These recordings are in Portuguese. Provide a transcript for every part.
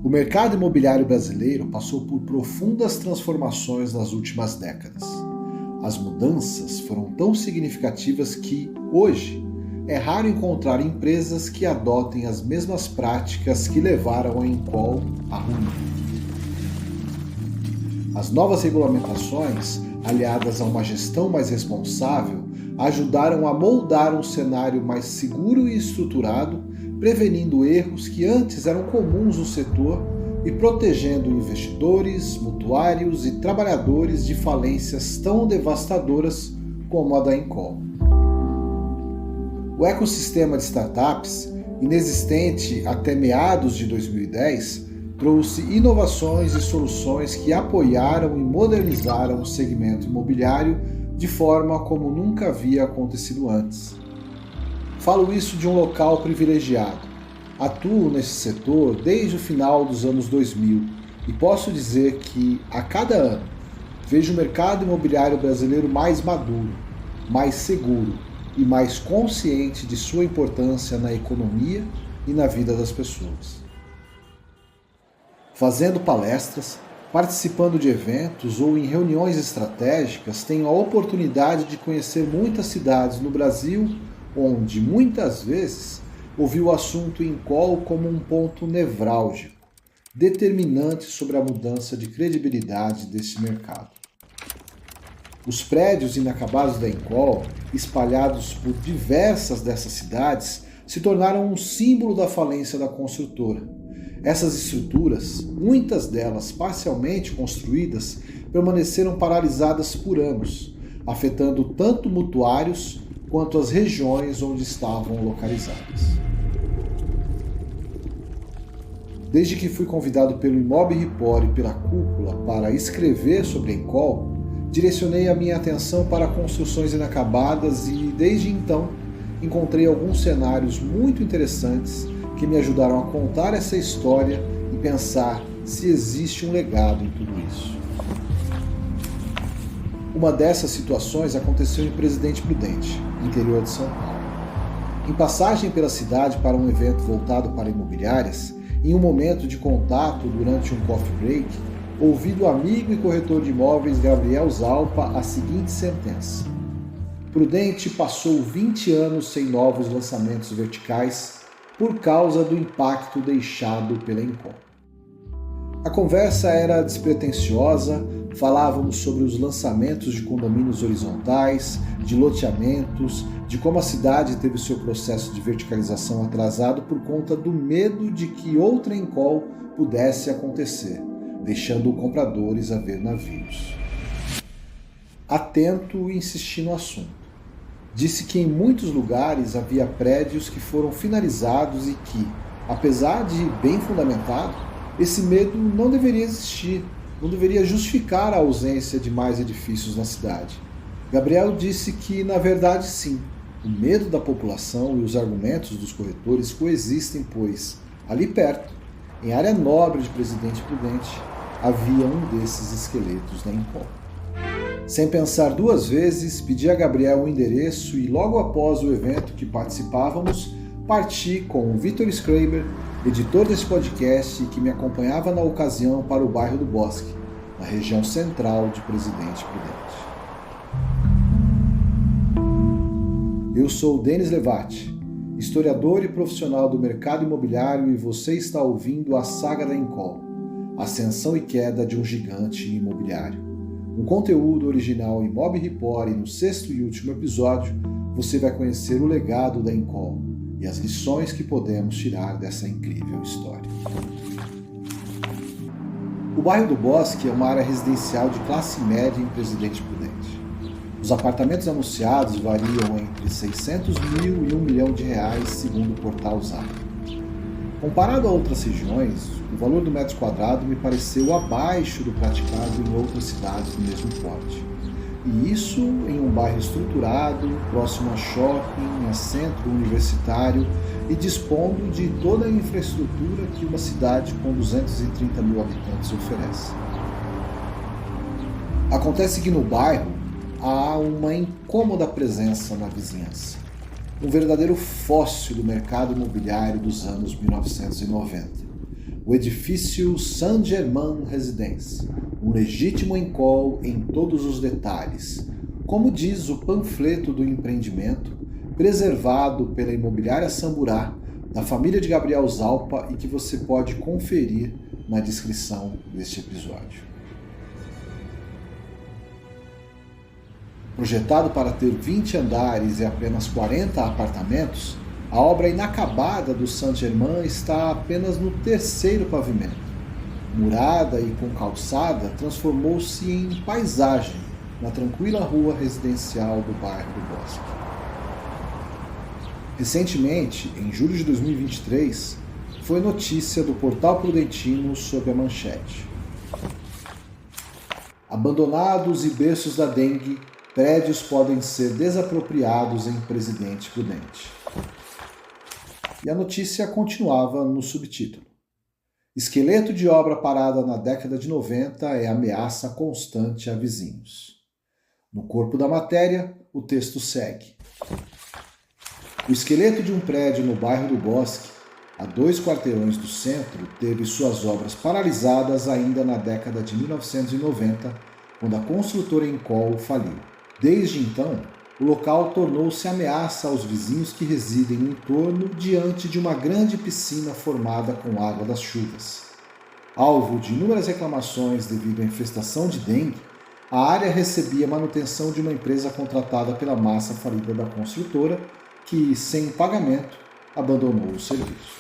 O mercado imobiliário brasileiro passou por profundas transformações nas últimas décadas. As mudanças foram tão significativas que, hoje, é raro encontrar empresas que adotem as mesmas práticas que levaram a Encol à ruína. As novas regulamentações, aliadas a uma gestão mais responsável, ajudaram a moldar um cenário mais seguro e estruturado, prevenindo erros que antes eram comuns no setor e protegendo investidores, mutuários e trabalhadores de falências tão devastadoras como a da Encol. O ecossistema de startups, inexistente até meados de 2010, trouxe inovações e soluções que apoiaram e modernizaram o segmento imobiliário de forma como nunca havia acontecido antes. Falo isso de um local privilegiado. Atuo nesse setor desde o final dos anos 2000 e posso dizer que, a cada ano, vejo o mercado imobiliário brasileiro mais maduro, mais seguro e mais consciente de sua importância na economia e na vida das pessoas. Fazendo palestras, participando de eventos ou em reuniões estratégicas, tenho a oportunidade de conhecer muitas cidades no Brasil onde, muitas vezes, ouvi o assunto Encol como um ponto nevrálgico, determinante sobre a mudança de credibilidade desse mercado. Os prédios inacabados da Encol, espalhados por diversas dessas cidades, se tornaram um símbolo da falência da construtora. Essas estruturas, muitas delas parcialmente construídas, permaneceram paralisadas por anos, afetando tanto mutuários quanto as regiões onde estavam localizadas. Desde que fui convidado pelo Imob Report e pela Cúpula para escrever sobre a Encol, direcionei a minha atenção para construções inacabadas e, desde então, encontrei alguns cenários muito interessantes que me ajudaram a contar essa história e pensar se existe um legado em tudo isso. Uma dessas situações aconteceu em Presidente Prudente, interior de São Paulo. Em passagem pela cidade para um evento voltado para imobiliárias, em um momento de contato durante um coffee break, ouvi do amigo e corretor de imóveis Gabriel Zalpa a seguinte sentença: Prudente passou 20 anos sem novos lançamentos verticais por causa do impacto deixado pela Encol. A conversa era despretensiosa, falávamos sobre os lançamentos de condomínios horizontais, de loteamentos, de como a cidade teve seu processo de verticalização atrasado por conta do medo de que outra Encol pudesse acontecer, deixando compradores a ver navios. Atento, insisti no assunto. Disse que em muitos lugares havia prédios que foram finalizados e que, apesar de bem fundamentado, esse medo não deveria existir, não deveria justificar a ausência de mais edifícios na cidade. Gabriel disse que, na verdade, sim, o medo da população e os argumentos dos corretores coexistem, pois, ali perto, em área nobre de Presidente Prudente, havia um desses esqueletos da Encol. Sem pensar duas vezes, pedi a Gabriel o endereço e, logo após o evento que participávamos, parti com o Vitor Schreiber, editor desse podcast e que me acompanhava na ocasião, para o bairro do Bosque, na região central de Presidente Prudente. Eu sou Denis Levati, historiador e profissional do mercado imobiliário, e você está ouvindo a Saga da Encol, Ascensão e Queda de um Gigante Imobiliário. Um conteúdo original Imob Report, e no 6º e último episódio você vai conhecer o legado da Encol e as lições que podemos tirar dessa incrível história. O bairro do Bosque é uma área residencial de classe média em Presidente Prudente. Os apartamentos anunciados variam entre 600 mil e R$1 milhão, segundo o portal Zap. Comparado a outras regiões, o valor do metro quadrado me pareceu abaixo do praticado em outras cidades do mesmo porte. E isso em um bairro estruturado, próximo a shopping, a centro universitário e dispondo de toda a infraestrutura que uma cidade com 230 mil habitantes oferece. Acontece que no bairro há uma incômoda presença na vizinhança. Um verdadeiro fóssil do mercado imobiliário dos anos 1990. o edifício Saint-Germain Residence, um legítimo encol em todos os detalhes, como diz o panfleto do empreendimento, preservado pela imobiliária Samburá, da família de Gabriel Zalpa e que você pode conferir na descrição deste episódio. Projetado para ter 20 andares e apenas 40 apartamentos, a obra inacabada do Saint-Germain está apenas no terceiro pavimento. Murada e com calçada, transformou-se em paisagem na tranquila rua residencial do bairro do Bosque. Recentemente, em julho de 2023, foi notícia do Portal Prudentino sob a manchete: abandonados e berços da dengue, prédios podem ser desapropriados em Presidente Prudente. E a notícia continuava no subtítulo: esqueleto de obra parada na década de 90 é ameaça constante a vizinhos. No corpo da matéria, o texto segue. O esqueleto de um prédio no bairro do Bosque, a 2 quarteirões do centro, teve suas obras paralisadas ainda na década de 1990, quando a construtora Encol faliu. Desde então, o local tornou-se ameaça aos vizinhos que residem no entorno diante de uma grande piscina formada com água das chuvas. Alvo de inúmeras reclamações devido à infestação de dengue, a área recebia manutenção de uma empresa contratada pela massa falida da construtora, que, sem pagamento, abandonou o serviço.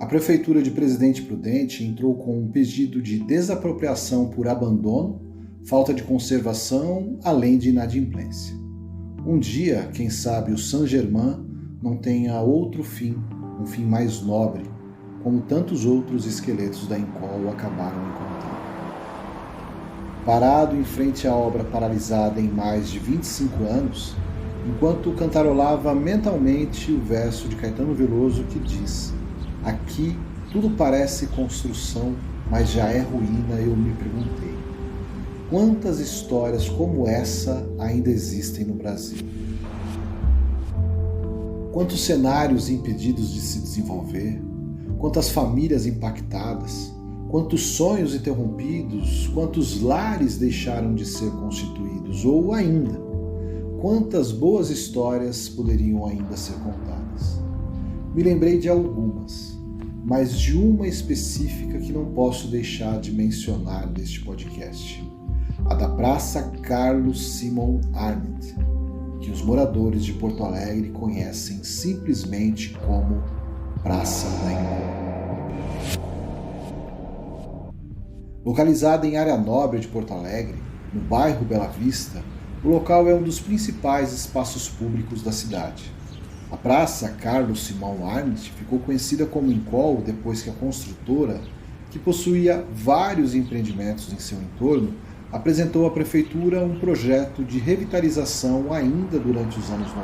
A Prefeitura de Presidente Prudente entrou com um pedido de desapropriação por abandono, falta de conservação, além de inadimplência. Um dia, quem sabe, o Saint-Germain não tenha outro fim, um fim mais nobre, como tantos outros esqueletos da Encol acabaram encontrando. Parado em frente à obra paralisada em mais de 25 anos, enquanto cantarolava mentalmente o verso de Caetano Veloso que diz: aqui tudo parece construção, mas já é ruína, eu me perguntei: quantas histórias como essa ainda existem no Brasil? Quantos cenários impedidos de se desenvolver? Quantas famílias impactadas? Quantos sonhos interrompidos? Quantos lares deixaram de ser constituídos? Ou ainda, quantas boas histórias poderiam ainda ser contadas? Me lembrei de algumas, mas de uma específica que não posso deixar de mencionar neste podcast: a da Praça Carlos Simon Arndt, que os moradores de Porto Alegre conhecem simplesmente como Praça da Encol. Localizada em área nobre de Porto Alegre, no bairro Bela Vista, o local é um dos principais espaços públicos da cidade. A Praça Carlos Simon Arndt ficou conhecida como Encol depois que a construtora, que possuía vários empreendimentos em seu entorno, apresentou à Prefeitura um projeto de revitalização ainda durante os anos 90.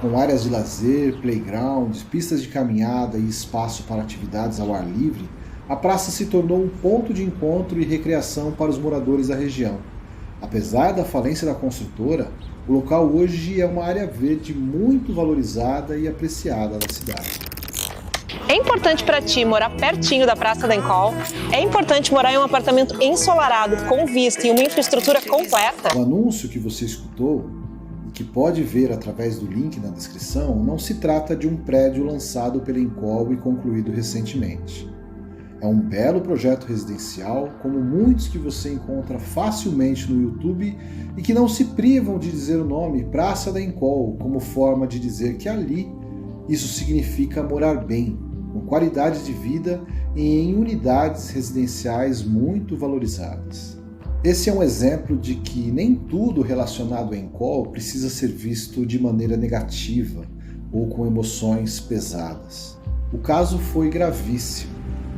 Com áreas de lazer, playgrounds, pistas de caminhada e espaço para atividades ao ar livre, a praça se tornou um ponto de encontro e recreação para os moradores da região. Apesar da falência da construtora, o local hoje é uma área verde muito valorizada e apreciada da cidade. É importante para ti morar pertinho da Praça da Encol? É importante morar em um apartamento ensolarado, com vista e uma infraestrutura completa? O anúncio que você escutou, e que pode ver através do link na descrição, não se trata de um prédio lançado pela Encol e concluído recentemente. É um belo projeto residencial, como muitos que você encontra facilmente no YouTube e que não se privam de dizer o nome Praça da Encol como forma de dizer que ali isso significa morar bem, com qualidade de vida e em unidades residenciais muito valorizadas. Esse é um exemplo de que nem tudo relacionado à Encol precisa ser visto de maneira negativa ou com emoções pesadas. O caso foi gravíssimo.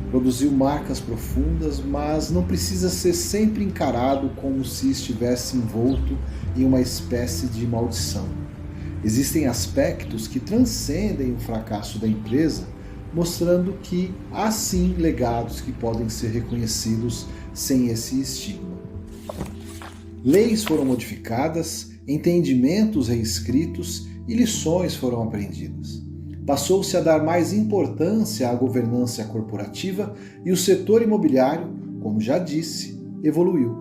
Produziu marcas profundas, mas não precisa ser sempre encarado como se estivesse envolto em uma espécie de maldição. Existem aspectos que transcendem o fracasso da empresa, mostrando que há sim legados que podem ser reconhecidos sem esse estigma. Leis foram modificadas, entendimentos reescritos e lições foram aprendidas. passou-se a dar mais importância à governança corporativa e o setor imobiliário, como já disse, evoluiu.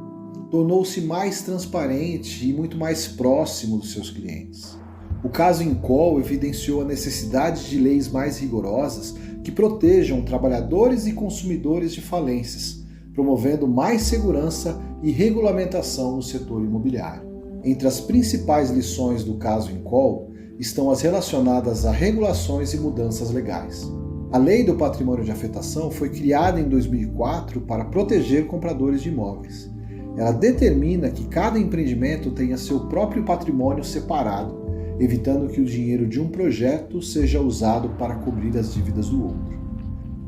Tornou-se mais transparente e muito mais próximo dos seus clientes. O caso Incol evidenciou a necessidade de leis mais rigorosas que protejam trabalhadores e consumidores de falências, promovendo mais segurança e regulamentação no setor imobiliário. Entre as principais lições do caso Incol estão as relacionadas a regulações e mudanças legais. A Lei do Patrimônio de Afetação foi criada em 2004 para proteger compradores de imóveis. Ela determina que cada empreendimento tenha seu próprio patrimônio separado, evitando que o dinheiro de um projeto seja usado para cobrir as dívidas do outro.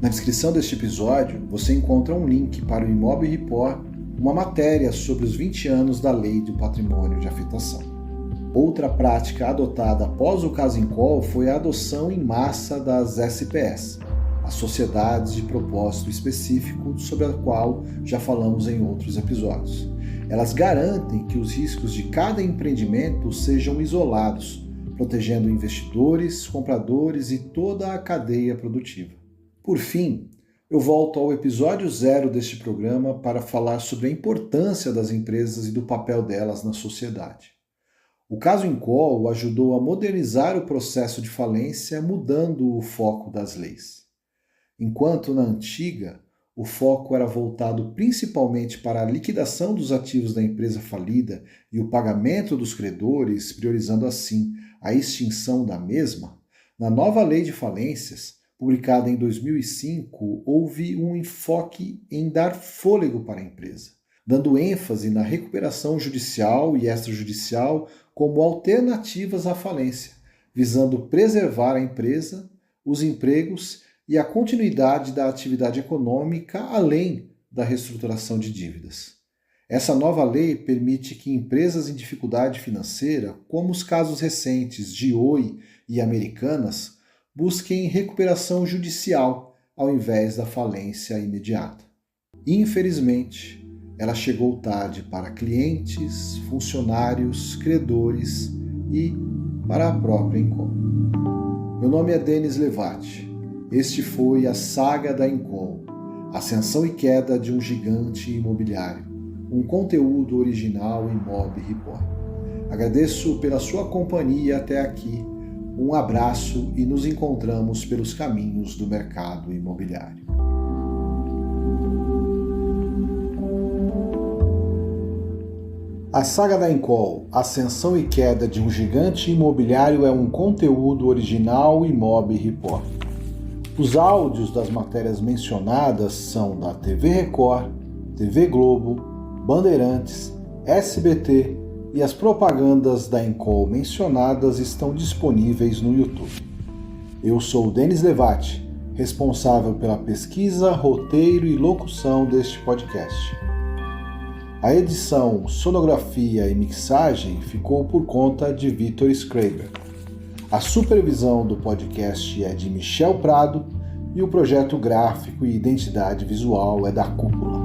Na descrição deste episódio, você encontra um link para o Imob Report, uma matéria sobre os 20 anos da Lei do Patrimônio de Afetação. Outra prática adotada após o caso Incol foi a adoção em massa das SPS, as Sociedades de Propósito Específico, sobre a qual já falamos em outros episódios. Elas garantem que os riscos de cada empreendimento sejam isolados, protegendo investidores, compradores e toda a cadeia produtiva. Por fim, eu volto ao episódio 0 deste programa para falar sobre a importância das empresas e do papel delas na sociedade. O caso Incol ajudou a modernizar o processo de falência, mudando o foco das leis. Enquanto na antiga, o foco era voltado principalmente para a liquidação dos ativos da empresa falida e o pagamento dos credores, priorizando assim a extinção da mesma, na nova Lei de Falências, publicada em 2005, houve um enfoque em dar fôlego para a empresa, dando ênfase na recuperação judicial e extrajudicial como alternativas à falência, visando preservar a empresa, os empregos e a continuidade da atividade econômica além da reestruturação de dívidas. Essa nova lei permite que empresas em dificuldade financeira, como os casos recentes de Oi e Americanas, busquem recuperação judicial ao invés da falência imediata. Infelizmente, ela chegou tarde para clientes, funcionários, credores e para a própria Incol. Meu nome é Denis Levati. Este foi a saga da Incol, ascensão e queda de um gigante imobiliário, um conteúdo original Imob Report. Agradeço pela sua companhia até aqui, um abraço e nos encontramos pelos caminhos do mercado imobiliário. A saga da Incol, ascensão e queda de um gigante imobiliário é um conteúdo original Imob Report. Os áudios das matérias mencionadas são da TV Record, TV Globo, Bandeirantes, SBT e as propagandas da Incol mencionadas estão disponíveis no YouTube. Eu sou Denis Levati, responsável pela pesquisa, roteiro e locução deste podcast. A edição, sonografia e mixagem ficou por conta de Vitor Schreiber. A supervisão do podcast é de Michel Prado e o projeto gráfico e identidade visual é da Cúpula.